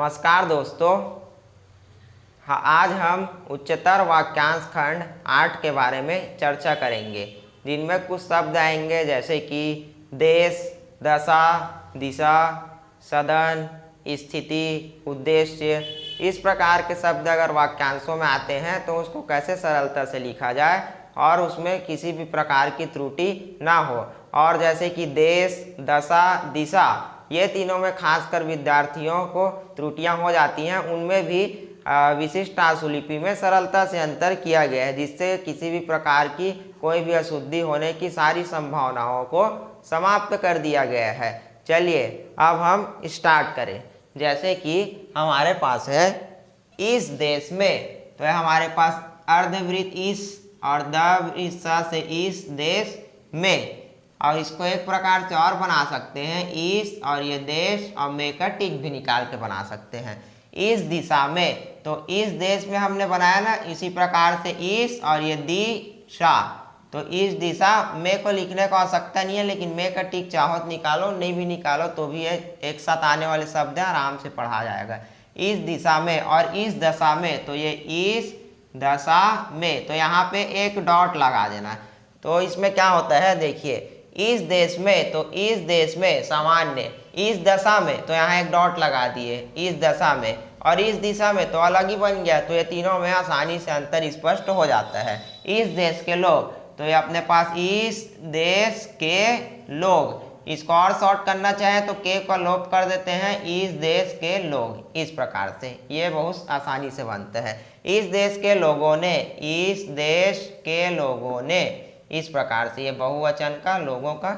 नमस्कार दोस्तों। आज हम उच्चतर वाक्यांश खंड 8 के बारे में चर्चा करेंगे, जिनमें कुछ शब्द आएंगे जैसे कि देश, दशा, दिशा, सदन, स्थिति, उद्देश्य। इस प्रकार के शब्द अगर वाक्यांशों में आते हैं तो उसको कैसे सरलता से लिखा जाए और उसमें किसी भी प्रकार की त्रुटि ना हो। और जैसे कि देश, दशा, दिशा, ये तीनों में खासकर विद्यार्थियों को त्रुटियां हो जाती हैं। उनमें भी विशिष्ट आशुलिपि में सरलता से अंतर किया गया है, जिससे किसी भी प्रकार की कोई भी अशुद्धि होने की सारी संभावनाओं को समाप्त कर दिया गया है। चलिए अब हम स्टार्ट करें। जैसे कि हमारे पास है इस देश में, तो है हमारे पास अर्धवृत्त इस और दवृत्त से इस देश में। और इसको एक प्रकार से और बना सकते हैं, इस और ये देश और में का टिक भी निकाल के बना सकते हैं। इस दिशा में, तो इस देश में हमने बनाया ना, इसी प्रकार से इस और ये दिशा, तो इस दिशा में को लिखने को आवश्यकता नहीं है, लेकिन में का टिक चाहो तो निकालो, नहीं भी निकालो तो भी ये एक साथ आने वाले शब्द हैं, आराम से पढ़ा जाएगा। इस दिशा में और इस दशा में, तो ये इस दशा में, तो यहाँ पे एक डॉट लगा देना। तो इसमें क्या होता है, देखिए इस देश में, तो इस देश में सामान्य, इस दशा में तो यहाँ एक डॉट लगा दिए, इस दशा में, और इस दिशा में तो अलग ही बन गया। तो ये तीनों में आसानी से अंतर स्पष्ट हो जाता है। इस देश के लोग, तो ये अपने पास इस देश के लोग, इसको और शॉर्ट करना चाहे तो के को लोप कर देते हैं, इस देश के लोग। इस प्रकार से ये बहुत आसानी से बनता है। इस देश के लोगों ने, इस देश के लोगों ने, इस प्रकार से ये बहुवचन का लोगों का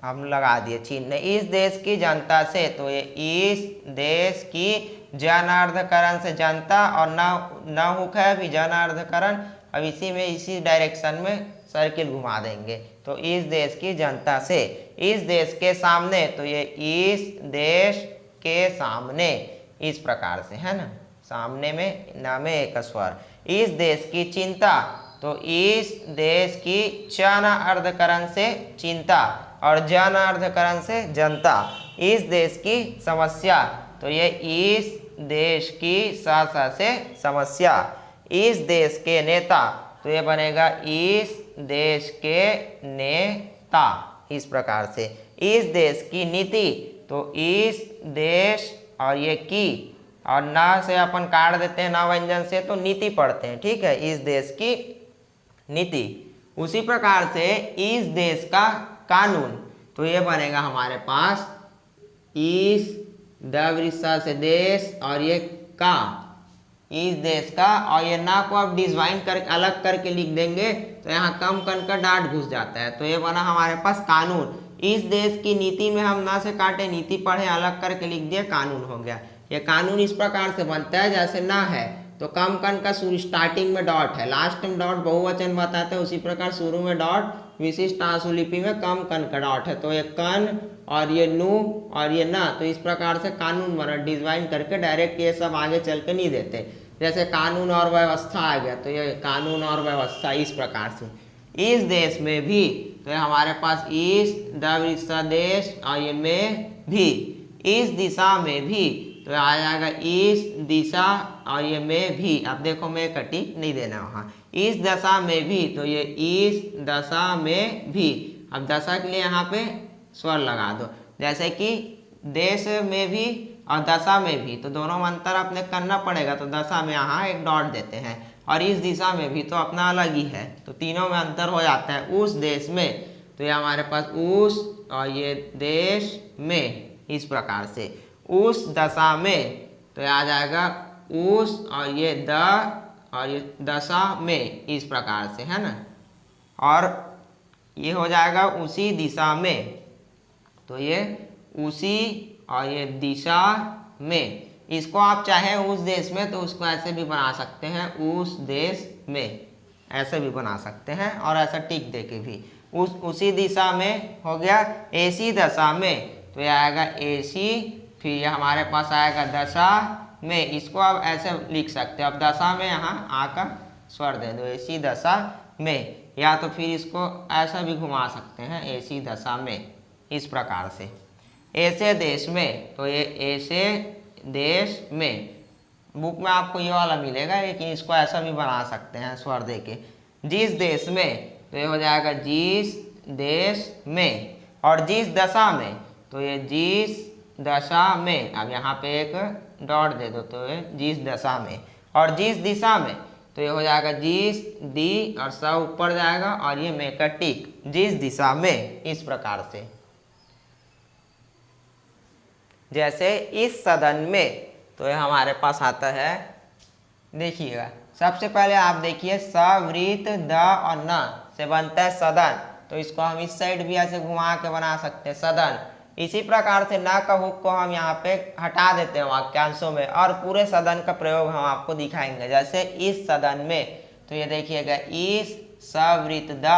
हम लगा दिए चिन्ह। इस देश की जनता से, तो ये इस देश की जनार्धकरण से जनता, और न हुक है भी जनार्धकरण। अब इसी में इसी डायरेक्शन में सर्किल घुमा देंगे, तो इस देश की जनता से। इस देश के सामने, तो ये इस देश के सामने, इस प्रकार से है ना, सामने में ना में एक स्वर। इस देश की चिंता, तो इस देश की च न अर्धकरण से चिंता और जन अर्धकरण से जनता। इस देश की समस्या, तो ये इस देश की सा से समस्या। इस देश के नेता, तो ये बनेगा इस देश के नेता, इस प्रकार से। इस देश की नीति, तो इस देश और ये की और ना से अपन काट देते हैं, ना व्यंजन से, तो नीति पढ़ते हैं, ठीक है, इस देश की नीति। उसी प्रकार से इस देश का कानून, तो ये बनेगा हमारे पास इस दवृत्त से देश और ये का, इस देश का, और ये ना को अब डिवाइन करके अलग करके लिख देंगे तो यहाँ कम कन का डाट घुस जाता है, तो ये बना हमारे पास कानून। इस देश की नीति में हम ना से काटे, नीति पढ़े, अलग करके लिख दिया, कानून हो गया। ये कानून इस प्रकार से बनता है, जैसे ना है तो कम कन का शुरू स्टार्टिंग में डॉट है, लास्ट में डॉट बहुवचन बताते हैं, उसी प्रकार शुरू में डॉट, विशिष्ट आशुलिपि में कम कन का डॉट है, तो ये कन और ये नु और ये ना, तो इस प्रकार से कानून बना। डिवाइन करके डायरेक्ट ये सब आगे चल के नहीं देते, जैसे कानून और व्यवस्था आ गया, तो ये कानून और व्यवस्था, इस प्रकार से। इस देश में भी, तो ये हमारे पास इस दवृत्त देश और ये में भी। इस दिशा में भी, तो आ जाएगा इस दिशा और ये में भी। अब देखो में कटी नहीं देना वहाँ। इस दशा में भी, तो ये इस दशा में भी। अब दशा के लिए यहाँ पे स्वर लगा दो, जैसे कि देश में भी और दशा में भी, तो दोनों में अंतर अपने करना पड़ेगा, तो दशा में यहाँ एक डॉट देते हैं, और इस दिशा में भी तो अपना अलग ही है, तो तीनों में अंतर हो जाता है। उस देश में, तो ये हमारे पास उस और ये देश में, इस प्रकार से। उस दशा में, तो ये आ जाएगा उस और ये द और ये दशा में, इस प्रकार से है ना। और ये हो जाएगा उसी दिशा में, तो ये उसी और ये दिशा में। इसको आप चाहे उस देश में, तो उसको ऐसे भी बना सकते हैं, उस देश में, ऐसे भी बना सकते हैं, और ऐसा टिक दे के भी। उसी दिशा में हो गया। ऐसी दशा में, तो ये आएगा ऐसी, फिर ये हमारे पास आएगा दशा में। इसको आप ऐसे लिख सकते हो, अब दशा में यहाँ आकर स्वर दे दो, ऐसी दशा में, या तो फिर इसको ऐसा भी घुमा सकते हैं, ऐसी दशा में, इस प्रकार से। ऐसे देश में, तो ये ऐसे देश में। बुक में आपको ये वाला मिलेगा, लेकिन इसको ऐसा भी बना सकते हैं स्वर दे के, जिस देश में, तो ये हो जाएगा जिस देश में। और जिस दशा में, तो ये जिस दशा में, अब यहाँ पे एक डॉट दे दो तो ये जिस दशा में। और जिस दिशा में, तो ये हो जाएगा जिस दी और सा ऊपर जाएगा और ये में का टिक, जिस दिशा में। इस प्रकार से जैसे इस सदन में, तो ये हमारे पास आता है, देखिएगा सबसे पहले आप देखिए सवृत द और न से बनता है सदन, तो इसको हम इस साइड भी ऐसे घुमा के बना सकते हैं सदन। इसी प्रकार से न का हुक को हम यहाँ पे हटा देते हैं वाक्यांशों में और पूरे सदन का प्रयोग हम आपको दिखाएंगे। जैसे इस सदन में, तो ये देखिएगा इस सवृत द।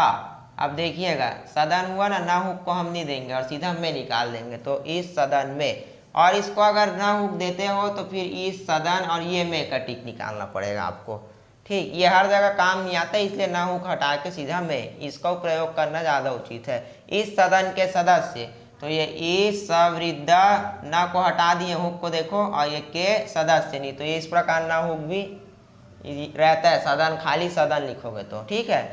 अब देखिएगा सदन हुआ ना, न हुक को हम नहीं देंगे और सीधा में निकाल देंगे, तो इस सदन में। और इसको अगर न हुक देते हो तो फिर इस सदन और ये में का टिक निकालना पड़ेगा आपको। ठीक, ये हर जगह काम नहीं आता, इसलिए न हुक हटा के सीधा में, इसका प्रयोग करना ज़्यादा उचित है। इस सदन के सदस्य, तो ये इस सवृद्ध न को हटा दिए, हुक को देखो, और ये के सदस्य नहीं, तो ये इस प्रकार न हुक भी रहता है, सदन खाली सदन लिखोगे तो। ठीक है,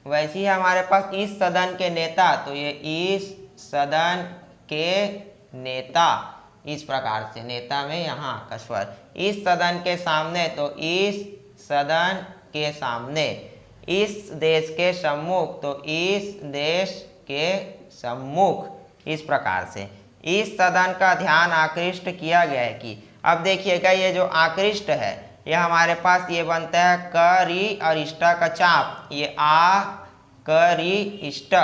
वैसे ही हमारे पास इस सदन के नेता, तो ये इस सदन के नेता, इस प्रकार से नेता में यहाँ का स्वर। इस सदन के सामने, तो इस सदन के सामने। इस देश के सम्मुख, तो इस देश के सम्मुख। इस प्रकार से इस सदन का ध्यान आकृष्ट किया गया है कि, अब देखिएगा ये जो आकृष्ट है, ये हमारे पास ये बनता है क री और इष्टा का चाप, ये आ क री इष्ट,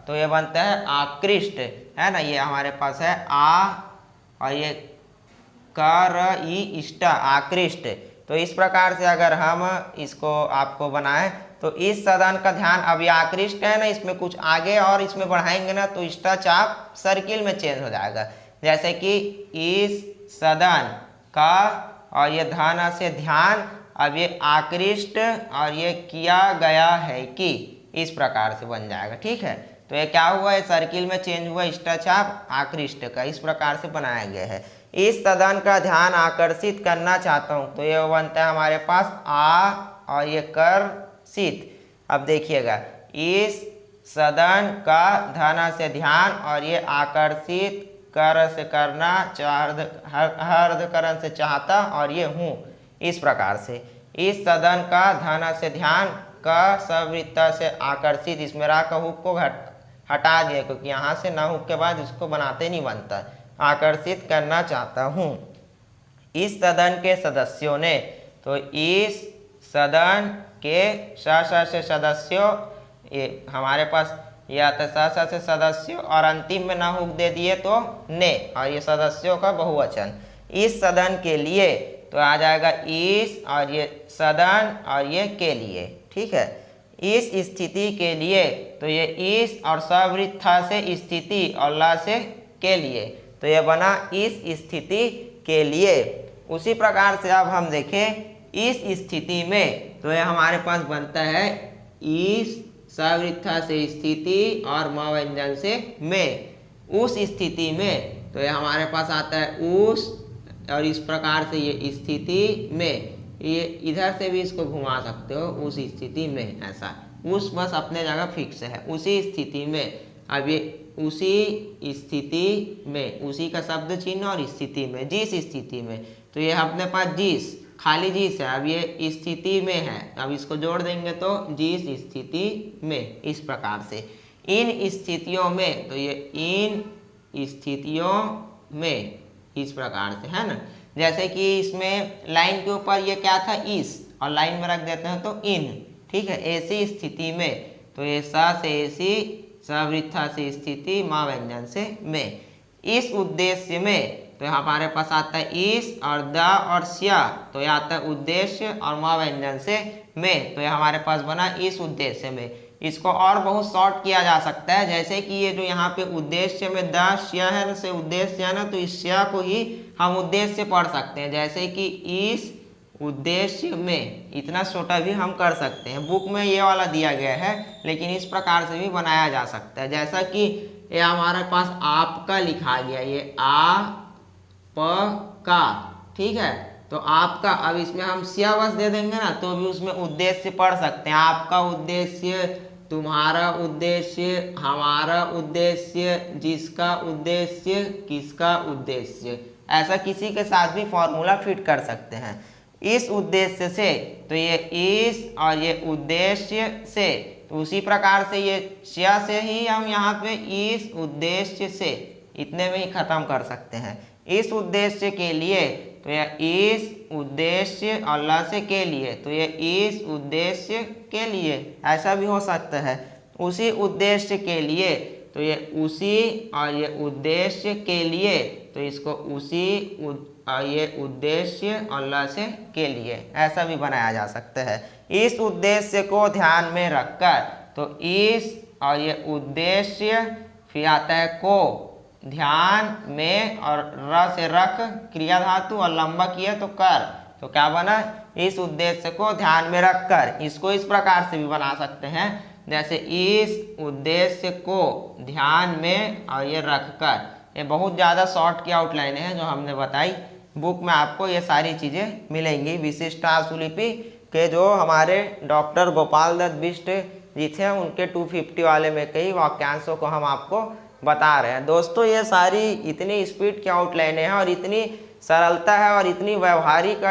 तो ये बनता है आकृष्ट, है ना। ये हमारे पास है आ और ये क र ई इष्ट, आकृष्ट। तो इस प्रकार से अगर हम इसको आपको बनाएं, तो इस सदन का ध्यान, अब ये आकृष्ट है ना, इसमें कुछ आगे और इसमें बढ़ाएंगे ना, तो इष्टा चाप सर्किल में चेंज हो जाएगा। जैसे कि इस सदन का, और ये धन से ध्यान, अब ये आकृष्ट और ये किया गया है कि, इस प्रकार से बन जाएगा। ठीक है, तो ये क्या हुआ, ये सर्किल में चेंज हुआ, इष्टाचाप आकृष्ट का, इस प्रकार से बनाया गया है। इस सदन का ध्यान आकर्षित करना चाहता हूँ, तो ये बनता है हमारे पास आ और ये कर सित। अब देखिएगा इस सदन का धन से ध्यान और ये आकर्षित कर से करना, हर्धकरण से चाहता और ये हूँ, इस प्रकार से। इस सदन का धन से ध्यान का सवृत्त से आकर्षित, इसमें रा का हुक को हटा दिया, क्योंकि यहाँ से ना हुक के बाद इसको बनाते नहीं बनता। आकर्षित करना चाहता हूँ। इस सदन के सदस्यों ने, तो इस सदन के से सदस्यों, ये हमारे पास ये आता है से सदस्यों और अंतिम में ना हुक दे दिए तो ने, और ये सदस्यों का बहुवचन। इस सदन के लिए, तो आ जाएगा इस और ये सदन और ये के लिए। ठीक है, इस स्थिति के लिए, तो ये इस और सवृत्था से स्थिति और ला से के लिए, तो ये बना इस स्थिति के लिए। उसी प्रकार से अब हम देखें इस स्थिति में, तो ये हमारे पास बनता है इस सवृत्था से स्थिति और म व्यंजन से में। उस स्थिति में, तो ये हमारे पास आता है उस, और इस प्रकार से ये स्थिति में, ये इधर से भी इसको घुमा सकते हो, उस स्थिति में, ऐसा। उस बस अपने जगह फिक्स है, उसी स्थिति में। अब ये उसी स्थिति में, उसी का शब्द चिन्ह और स्थिति में, जिस स्थिति में, तो ये अपने पास जिस, खाली जिस है, अब ये स्थिति में है, अब इसको जोड़ देंगे तो जिस स्थिति में, इस प्रकार से। इन स्थितियों में, तो ये इन स्थितियों में, इस प्रकार से, है ना। जैसे कि इसमें लाइन के ऊपर ये क्या था, इस, और लाइन में रख देते हैं तो इन। ठीक है, ऐसी स्थिति में, तो ये सा से ऐसी, सवृत्था से स्थिति, माँ व्यंजन से में। इस उद्देश्य में, तो हमारे पास आता है इस और द और स्या, तो यह आता है उद्देश्य और माँ व्यंजन से में, तो यह हमारे पास बना इस उद्देश्य में। इसको और बहुत शॉर्ट किया जा सकता है, जैसे कि ये जो यहाँ पे उद्देश्य में द स्या है ना, से उद्देश्य है ना, तो इस स्या को ही हम उद्देश्य पढ़ सकते हैं। जैसे कि इस उद्देश्य में, इतना छोटा भी हम कर सकते हैं। बुक में ये वाला दिया गया है, लेकिन इस प्रकार से भी बनाया जा सकता है। जैसा कि ये हमारे पास आपका लिखा गया, ये आ प का, ठीक है। तो आपका, अब इसमें हम सियावस दे देंगे ना, तो भी उसमें उद्देश्य पढ़ सकते हैं। आपका उद्देश्य, तुम्हारा उद्देश्य, हमारा उद्देश्य, जिसका उद्देश्य, किसका उद्देश्य, ऐसा किसी के साथ भी फॉर्मूला फिट कर सकते हैं। इस उद्देश्य से, तो ये इस और ये उद्देश्य से, तो उसी प्रकार से ये स्य से ही हम यहाँ पे इस उद्देश्य से, इतने में ही खत्म कर सकते हैं। इस उद्देश्य के लिए, तो ये इस उद्देश्य और ल से के लिए, तो ये इस उद्देश्य के लिए, ऐसा भी हो सकता है। उसी उद्देश्य के लिए, तो ये उसी और ये उद्देश्य के लिए, तो इसको उसी और ये उद्देश्य और ल से के लिए, ऐसा भी बनाया जा सकता है। इस उद्देश्य को ध्यान में रखकर, तो इस और ये उद्देश्य, फिर आता है को, ध्यान में और र से रख क्रिया धातु और लंबा किया तो कर, तो क्या बना, इस उद्देश्य को ध्यान में रखकर। इसको इस प्रकार से भी बना सकते हैं, जैसे इस उद्देश्य को ध्यान में और ये रखकर। ये बहुत ज़्यादा शॉर्ट की आउटलाइन है जो हमने बताई। बुक में आपको ये सारी चीज़ें मिलेंगी। विशिष्ट आशुलिपि के जो हमारे डॉक्टर गोपाल दत्त बिष्ट जी थे, उनके 250 वाले में कई वाक्यांशों को हम आपको बता रहे हैं। दोस्तों, ये सारी इतनी स्पीड की आउटलाइनें हैं और इतनी सरलता है और इतनी व्यवहारिक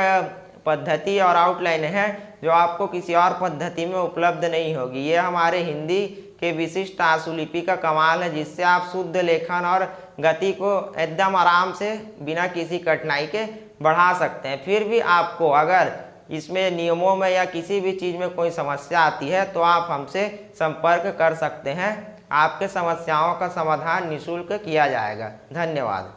पद्धति और आउटलाइन है जो आपको किसी और पद्धति में उपलब्ध नहीं होगी। ये हमारे हिंदी के विशिष्ट आशुलिपि का कमाल है, जिससे आप शुद्ध लेखन और गति को एकदम आराम से बिना किसी कठिनाई के बढ़ा सकते हैं। फिर भी आपको अगर इसमें नियमों में या किसी भी चीज़ में कोई समस्या आती है तो आप हमसे संपर्क कर सकते हैं। आपके समस्याओं का समाधान निःशुल्क किया जाएगा। धन्यवाद।